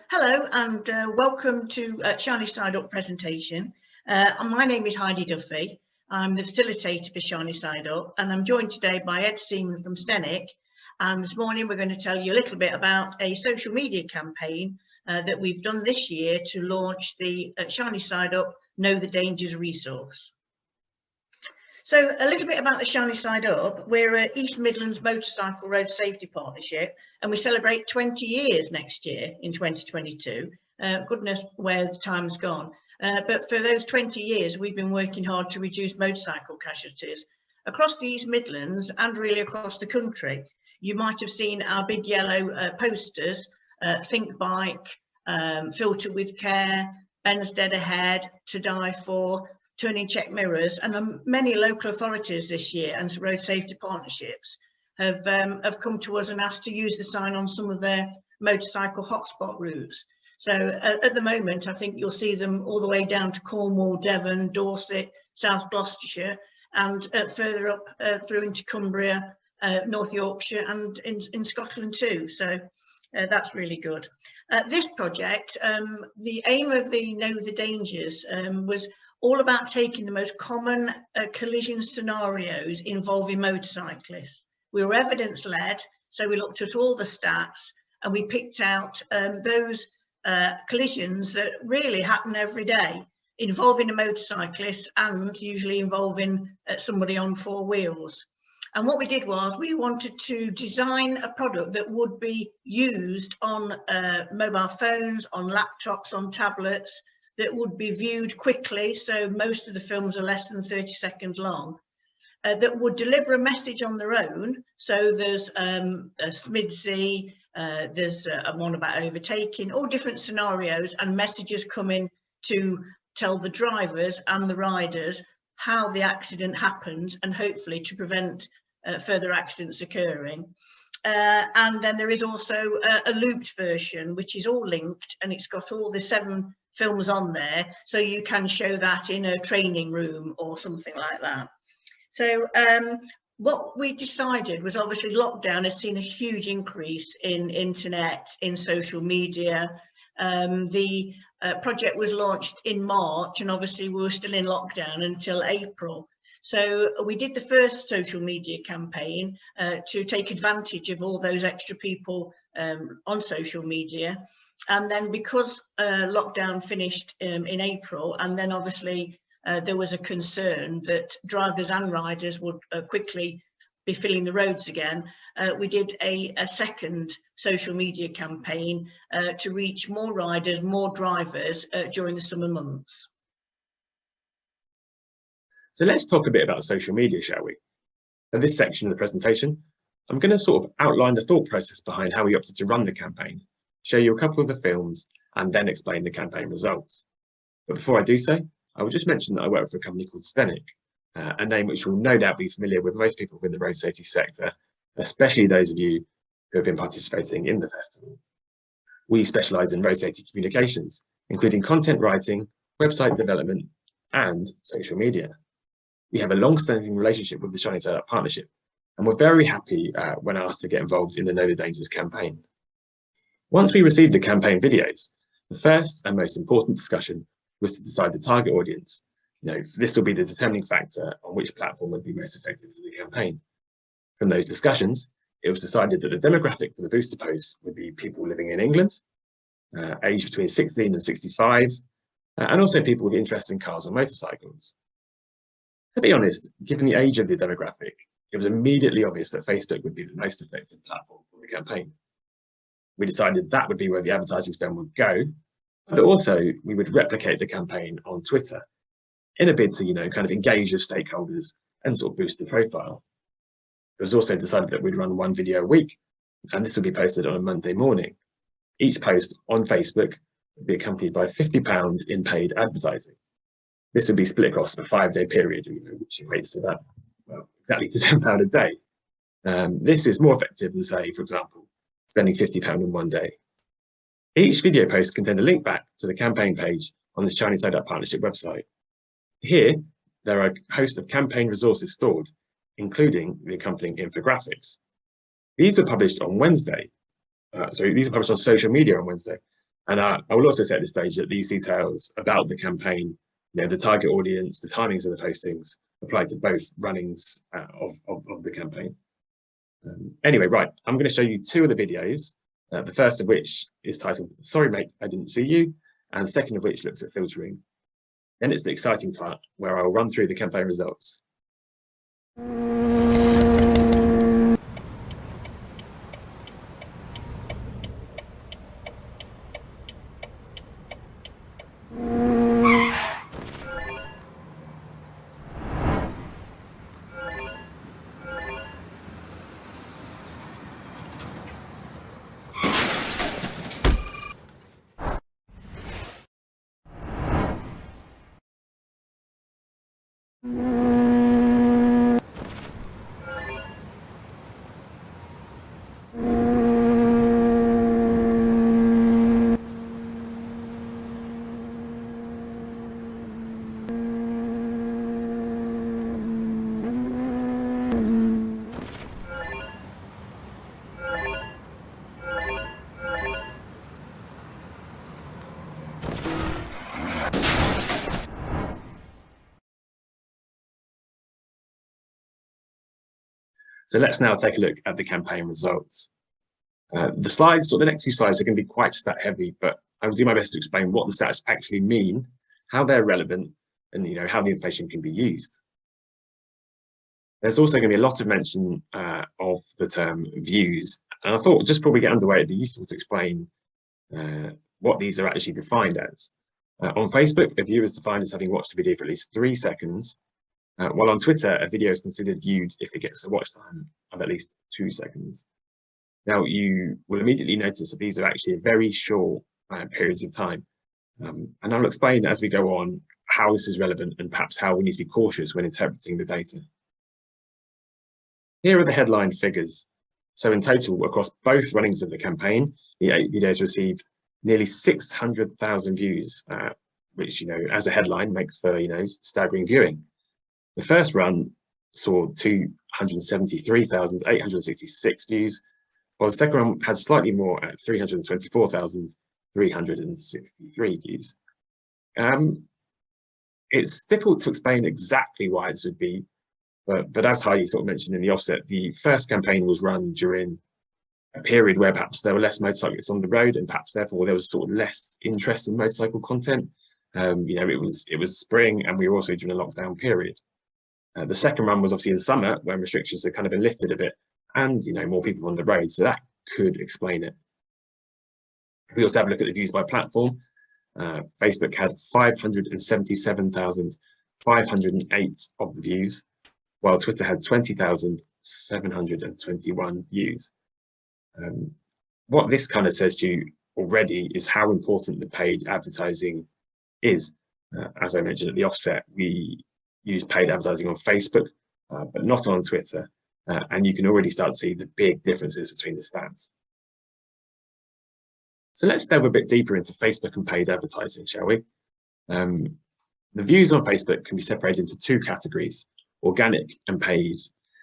Hello and welcome to Shiny Side Up presentation. My name is Heidi Duffy. I'm the facilitator for Shiny Side Up and I'm joined today by Ed Seaman from Stennik. And this morning we're going to tell you a little bit about a social media campaign that we've done this year to launch the Shiny Side Up Know the Dangers resource. So a little bit about the Shiny Side Up. We're an East Midlands Motorcycle Road Safety Partnership and we celebrate 20 years next year in 2022. Goodness, where the time's gone. But for those 20 years, we've been working hard to reduce motorcycle casualties across the East Midlands and really across the country. You might have seen our big yellow posters, Think Bike, Filter with Care, Ben's Dead Ahead, To Die For, Turning Check Mirrors, and many local authorities this year and road safety partnerships have come to us and asked to use the sign on some of their motorcycle hotspot routes. So at the moment, I think you'll see them all the way down to Cornwall, Devon, Dorset, South Gloucestershire, and further up through into Cumbria, North Yorkshire, and in Scotland too. So that's really good. This project, the aim of the Know the Dangers was all about taking the most common collision scenarios involving motorcyclists. We were evidence-led, so we looked at all the stats and we picked out those collisions that really happen every day, involving a motorcyclist and usually involving somebody on four wheels. And what we did was we wanted to design a product that would be used on mobile phones, on laptops, on tablets, that would be viewed quickly, so most of the films are less than 30 seconds long, that would deliver a message on their own. So there's a SMIDC, there's one about overtaking, all different scenarios and messages coming to tell the drivers and the riders how the accident happened and hopefully to prevent further accidents occurring. And then there is also a looped version, which is all linked and it's got all the 7 films on there, so you can show that in a training room or something like that. So what we decided was obviously lockdown has seen a huge increase in internet, in social media. The project was launched in March and obviously we were still in lockdown until April. So we did the first social media campaign to take advantage of all those extra people on social media. And then because lockdown finished in April, and then obviously there was a concern that drivers and riders would quickly be filling the roads again, we did a second social media campaign to reach more riders, more drivers during the summer months. So let's talk a bit about social media, shall we? For this section of the presentation, I'm going to sort of outline the thought process behind how we opted to run the campaign, show you a couple of the films, and then explain the campaign results. But before I do so, I will just mention that I work for a company called Stennik, a name which will no doubt be familiar with most people in the road safety sector, especially those of you who have been participating in the festival. We specialise in road safety communications, including content writing, website development, and social media. We have a long-standing relationship with the Shiny Side Up partnership, and we're very happy when asked to get involved in the Know the Dangers campaign. Once we received the campaign videos, the first and most important discussion was to decide the target audience. This will be the determining factor on which platform would be most effective for the campaign. From those discussions, it was decided that the demographic for the booster posts would be people living in England, aged between 16 and 65, and also people with interest in cars and motorcycles. To be honest, given the age of the demographic, it was immediately obvious that Facebook would be the most effective platform for the campaign. We decided that would be where the advertising spend would go, but also we would replicate the campaign on Twitter in a bid to, kind of engage with stakeholders and sort of boost the profile. It was also decided that we'd run one video a week, and this would be posted on a Monday morning. Each post on Facebook would be accompanied by £50 in paid advertising. This would be split across a 5-day period, which equates to about, exactly to £10 a day. This is more effective than, say, for example, spending £50 in one day. Each video post contained a link back to the campaign page on the Shiny Side Up partnership website. Here, there are a host of campaign resources stored, including the accompanying infographics. These were published on Wednesday. These were published on social media on Wednesday, And I will also say at this stage that these details about the campaign, the target audience, the timings of the postings, apply to both runnings of the campaign. Anyway, right, I'm going to show you two of the videos, the first of which is titled, "Sorry mate, I didn't see you," and the second of which looks at filtering. Then it's the exciting part where I'll run through the campaign results. So let's now take a look at the campaign results. The slides, or the next few slides, are going to be quite stat heavy, but I will do my best to explain what the stats actually mean, how they're relevant, and how the information can be used. There's also going to be a lot of mention of the term views, and I thought just before we get underway, it'd be useful to explain what these are actually defined as. On Facebook, a view is defined as having watched a video for at least 3 seconds, while on Twitter, a video is considered viewed if it gets a watch time of at least 2 seconds. Now, you will immediately notice that these are actually very short periods of time. And I'll explain as we go on how this is relevant and perhaps how we need to be cautious when interpreting the data. Here are the headline figures. So in total, across both runnings of the campaign, the 8 videos received nearly 600,000 views, which, as a headline makes for, staggering viewing. The first run saw 273,866 views, while the second run had slightly more at 324,363 views. It's difficult to explain exactly why this would be, but as Heidi sort of mentioned in the offset, the first campaign was run during a period where perhaps there were less motorcyclists on the road, and perhaps therefore there was sort of less interest in motorcycle content. It was spring, and we were also during a lockdown period. The second run was obviously in summer, when restrictions had kind of been lifted a bit, and more people on the road, so that could explain it. We also have a look at the views by platform. Facebook had 577,508 of the views, while Twitter had 20,721 views. What this kind of says to you already is how important the paid advertising is. As I mentioned at the offset, we use paid advertising on Facebook, but not on Twitter. And you can already start to see the big differences between the stats. So let's delve a bit deeper into Facebook and paid advertising, shall we? The views on Facebook can be separated into 2 categories, organic and paid.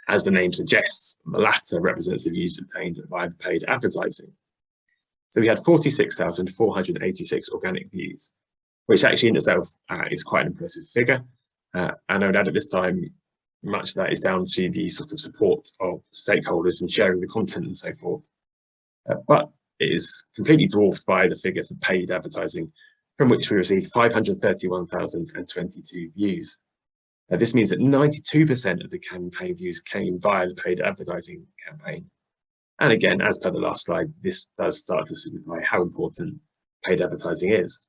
As the name suggests, the latter represents the views obtained via the paid advertising. So we had 46,486 organic views, which actually in itself is quite an impressive figure. And I would add at this time, much of that is down to the sort of support of stakeholders and sharing the content and so forth. But it is completely dwarfed by the figure for paid advertising, from which we received 531,022 views. This means that 92% of the campaign views came via the paid advertising campaign. And again, as per the last slide, this does start to signify how important paid advertising is.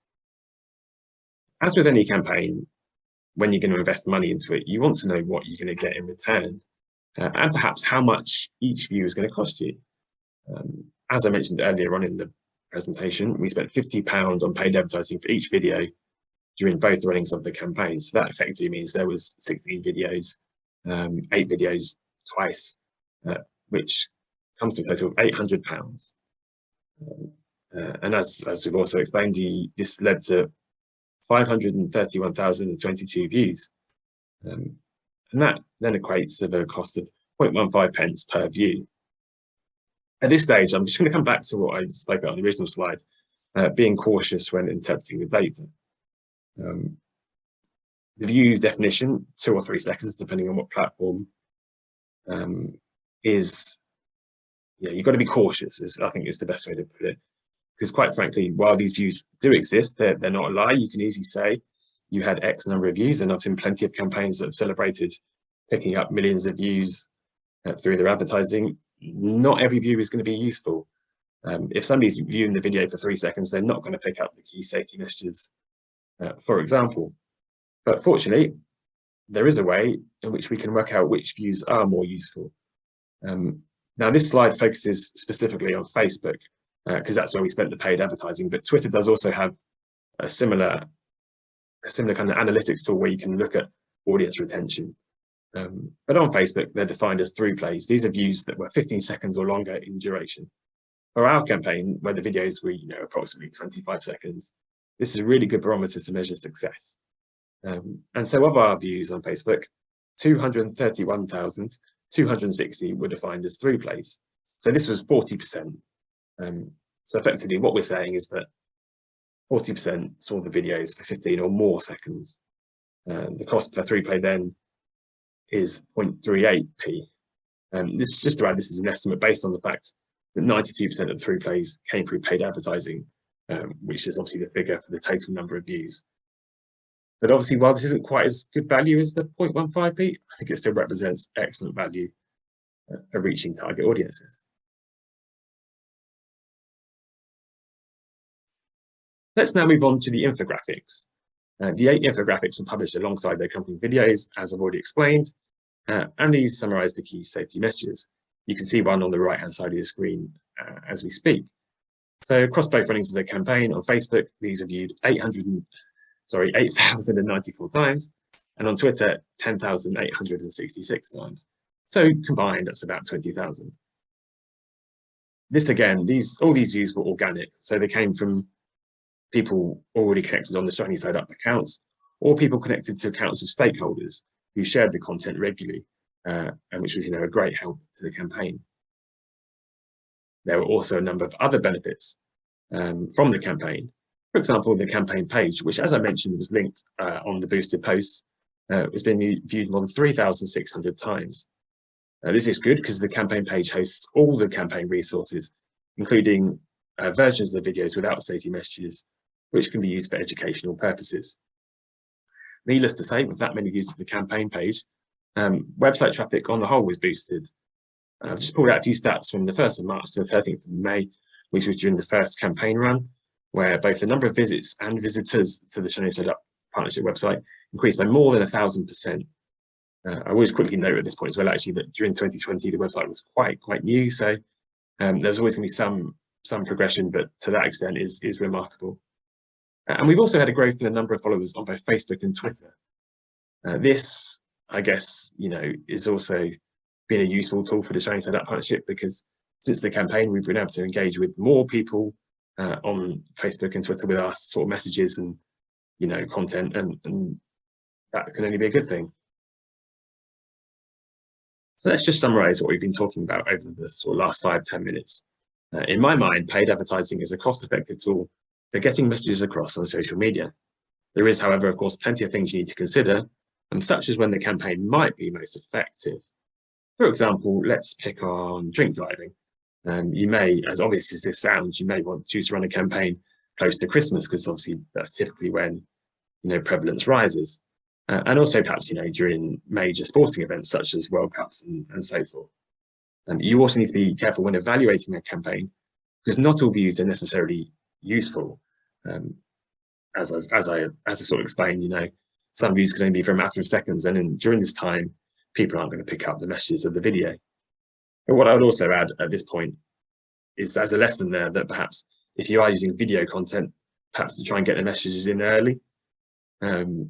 As with any campaign, when you're going to invest money into it, you want to know what you're going to get in return, and perhaps how much each view is going to cost you. As I mentioned earlier on in the presentation, we spent £50 on paid advertising for each video during both runnings of the campaign. So that effectively means there was 16 videos, 8 videos twice, which comes to a total of £800. And as we've also explained, this led to 531,022 views. And that then equates to the cost of 0.15 pence per view. At this stage, I'm just going to come back to what I spoke about on the original slide, being cautious when interpreting the data. The view definition, 2 or 3 seconds, depending on what platform, is, you've got to be cautious, I think is the best way to put it. Because quite frankly, while these views do exist, they're not a lie. You can easily say you had X number of views, and I've seen plenty of campaigns that have celebrated picking up millions of views through their advertising. Not every view is going to be useful. If somebody's viewing the video for 3 seconds, they're not going to pick up the key safety messages, for example. But fortunately, there is a way in which we can work out which views are more useful. Now, this slide focuses specifically on Facebook, because that's where we spent the paid advertising, but Twitter does also have a similar kind of analytics tool where you can look at audience retention. But on Facebook, they're defined as through plays. These are views that were 15 seconds or longer in duration. For our campaign, where the videos were approximately 25 seconds, this is a really good barometer to measure success. And so of our views on Facebook, 231,260 were defined as through plays. So this was 40%. So effectively what we're saying is that 40% saw the videos for 15 or more seconds. The cost per through play then is 0.38p. This is just to add, this is an estimate based on the fact that 92% of through plays came through paid advertising, which is obviously the figure for the total number of views. But obviously, while this isn't quite as good value as the 0.15p, I think it still represents excellent value for reaching target audiences. Let's now move on to the infographics. The 8 infographics were published alongside their accompanying videos, as I've already explained, and these summarize the key safety messages. You can see one on the right-hand side of your screen as we speak. So across both runnings of the campaign on Facebook, these are viewed 8,094 times, and on Twitter, 10,866 times. So combined, that's about 20,000. This again, all these views were organic, so they came from people already connected on the Shiny Side Up accounts, or people connected to accounts of stakeholders who shared the content regularly, and which was, a great help to the campaign. There were also a number of other benefits from the campaign. For example, the campaign page, which, as I mentioned, was linked on the boosted posts, has been viewed more than 3,600 times. This is good because the campaign page hosts all the campaign resources, including versions of videos without safety messages, which can be used for educational purposes. Needless to say, with that many views to the campaign page, website traffic on the whole was boosted. I've just pulled out a few stats from the 1st of March to the 13th of May, which was during the first campaign run, where both the number of visits and visitors to the Shiny Side Up partnership website increased by more than 1,000%. I always quickly note at this point as well, actually, that during 2020, the website was quite new, so there's always going to be some progression, but to that extent is remarkable. And we've also had a growth in the number of followers on both Facebook and Twitter. This, I guess, is also been a useful tool for the Shiny Side Up partnership, because since the campaign, we've been able to engage with more people on Facebook and Twitter with our sort of messages and, content, and that can only be a good thing. So let's just summarize what we've been talking about over the sort of last 5-10 minutes. In my mind, paid advertising is a cost-effective tool for getting messages across on social media. There is, however, of course, plenty of things you need to consider, such as when the campaign might be most effective. For example, let's pick on drink driving. You may, as obvious as this sounds, you may want to choose to run a campaign close to Christmas, because obviously that's typically when prevalence rises, and also perhaps during major sporting events such as World Cups and so forth. You also need to be careful when evaluating a campaign, because not all views are necessarily useful. As I sort of explained, some views can only be for a matter of seconds, and during this time, people aren't going to pick up the messages of the video. But what I would also add at this point is, as a lesson there, that perhaps if you are using video content, perhaps to try and get the messages in early, so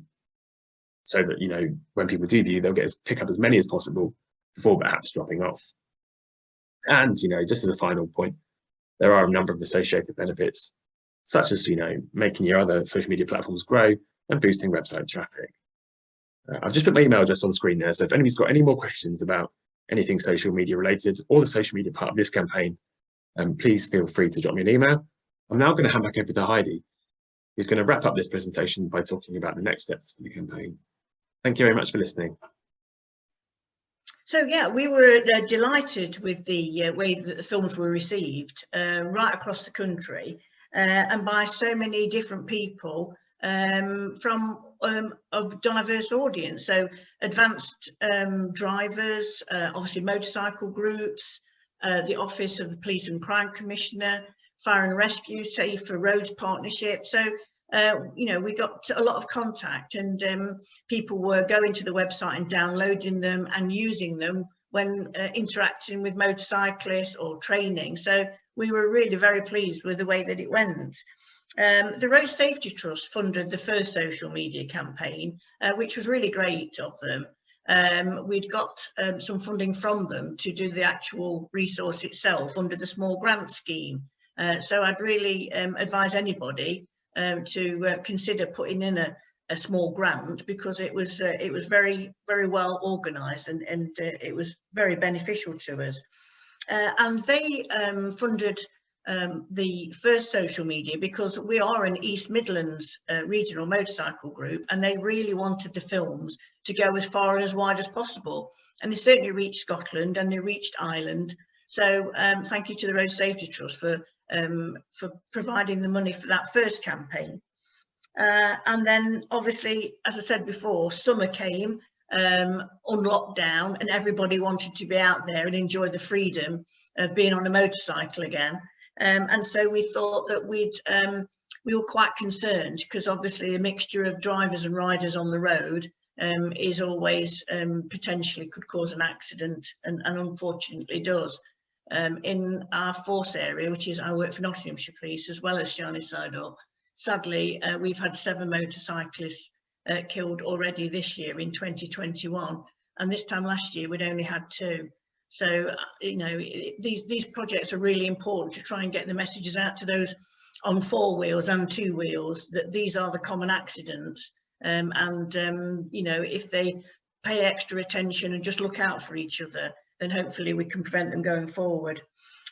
that when people do view, they'll pick up as many as possible before perhaps dropping off. And just as a final point, there are a number of associated benefits, such as making your other social media platforms grow and boosting website traffic. I've just put my email address on screen there, so if anybody's got any more questions about anything social media related or the social media part of this campaign, please feel free to drop me an email, I'm now going to hand back over to Heidi, who's going to wrap up this presentation by talking about the next steps for the campaign. Thank you very much for listening. So yeah, we were delighted with the way that the films were received right across the country and by so many different people from a diverse audience. So advanced drivers, obviously motorcycle groups, the Office of the Police and Crime Commissioner, Fire and Rescue, Safer Roads Partnership. So you know, we got a lot of contact, and people were going to the website and downloading them and using them when interacting with motorcyclists or training. So we were really very pleased with the way that it went. The Road Safety Trust funded the first social media campaign, which was really great of them. We'd got some funding from them to do the actual resource itself under the small grant scheme. So I'd really advise anybody to consider putting in a small grant, because it was very well organised, and it was very beneficial to us. And they funded the first social media because we are an East Midlands regional motorcycle group, and they really wanted the films to go as far and as wide as possible, and they certainly reached Scotland and they reached Ireland. So thank you to the Road Safety Trust for providing the money for that first campaign. And then obviously, as I said before, summer came on lockdown, and everybody wanted to be out there and enjoy the freedom of being on a motorcycle again. And so we thought that we were quite concerned, because obviously a mixture of drivers and riders on the road is always potentially could cause an accident, and unfortunately does. In our force area, which is, I work for Nottinghamshire Police as well as Shiny Side Up, sadly we've had 7 motorcyclists killed already this year in 2021, and this time last year we'd only had 2. So you know, these projects are really important to try and get the messages out to those on 4 wheels and 2 wheels that these are the common accidents, and you know, if they pay extra attention and just look out for each other, then hopefully we can prevent them going forward.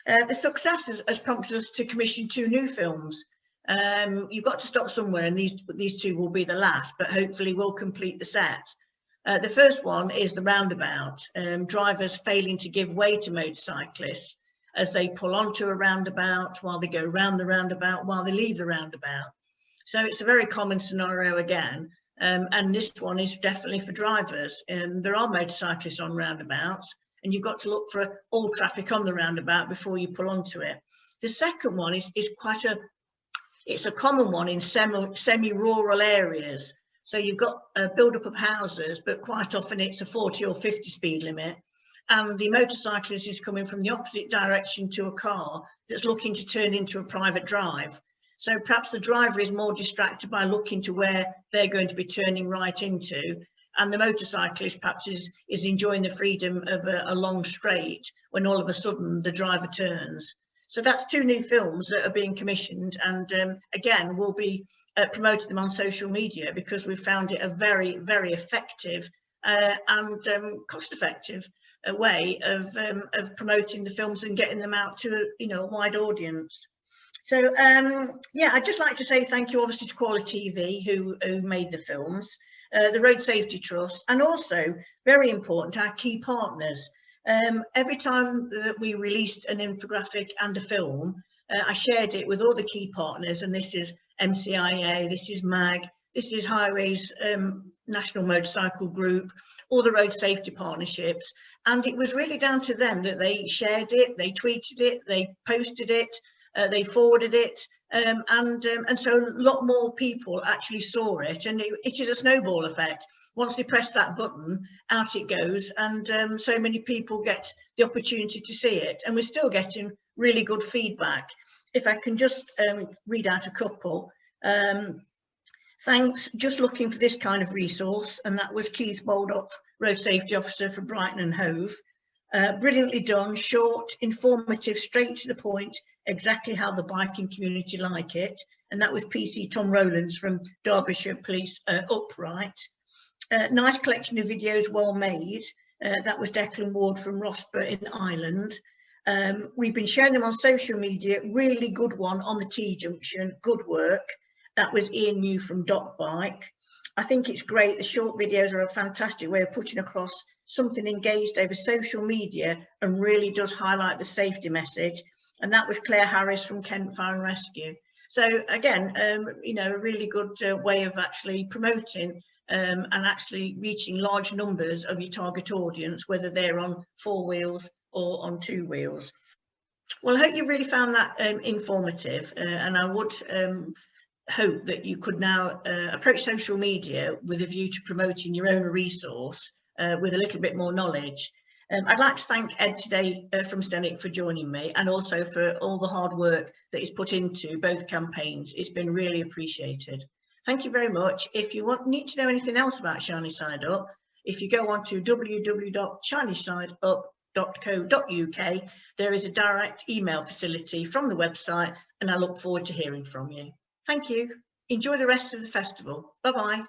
The success has prompted us to commission 2 new films. You've got to stop somewhere, and these 2 will be the last, but hopefully we'll complete the set. The first one is the Roundabout, drivers failing to give way to motorcyclists as they pull onto a roundabout, while they go round the roundabout, while they leave the roundabout. So it's a very common scenario again, and this one is definitely for drivers. There are motorcyclists on roundabouts, and you've got to look for all traffic on the roundabout before you pull onto it. The second one is quite it's a common one in semi-rural areas. So you've got a build-up of houses, but quite often it's a 40 or 50 speed limit, and the motorcyclist is coming from the opposite direction to a car that's looking to turn into a private drive. So perhaps the driver is more distracted by looking to where they're going to be turning right into, and the motorcyclist perhaps is enjoying the freedom of a long straight when all of a sudden the driver turns. So that's 2 new films that are being commissioned, and again, we'll be promoting them on social media, because we found it a very effective and cost-effective way of promoting the films and getting them out to a wide audience. So yeah, I'd just like to say thank you obviously to Quality TV who made the films, the Road Safety Trust, and also very important, our key partners. Every time that we released an infographic and a film, I shared it with all the key partners, and this is MCIA, this is MAG, this is Highways National Motorcycle Group, all the road safety partnerships, and it was really down to them that they shared it, they tweeted it, they posted it, they forwarded it, and so a lot more people actually saw it, and it is a snowball effect. Once they press that button, out it goes, and so many people get the opportunity to see it, and we're still getting really good feedback. If I can just read out a couple. Thanks, just looking for this kind of resource, and that was Keith Baldock, Road Safety Officer for Brighton and Hove. Brilliantly done, short, informative, straight to the point, exactly how the biking community like it, and that was PC Tom Rowlands from Derbyshire Police Upright. Nice collection of videos, well made. That was Declan Ward from Rossborough in Ireland. We've been sharing them on social media. Really good one on the T-junction. Good work. That was Ian New from Dot Bike. I think it's great. The short videos are a fantastic way of putting across something engaged over social media and really does highlight the safety message. And that was Claire Harris from Kent Fire and Rescue. So again, you know, a really good way of actually promoting and actually reaching large numbers of your target audience, whether they're on 4 wheels or on 2 wheels. Well, I hope you really found that informative, and I would hope that you could now approach social media with a view to promoting your own resource with a little bit more knowledge. I'd like to thank Ed today from Stennik for joining me, and also for all the hard work that he's put into both campaigns. It's been really appreciated. Thank you very much. If you need to know anything else about Shiny Side Up, if you go on to www.shinysideup.co.uk, there is a direct email facility from the website, and I look forward to hearing from you. Thank you. Enjoy the rest of the festival. Bye-bye.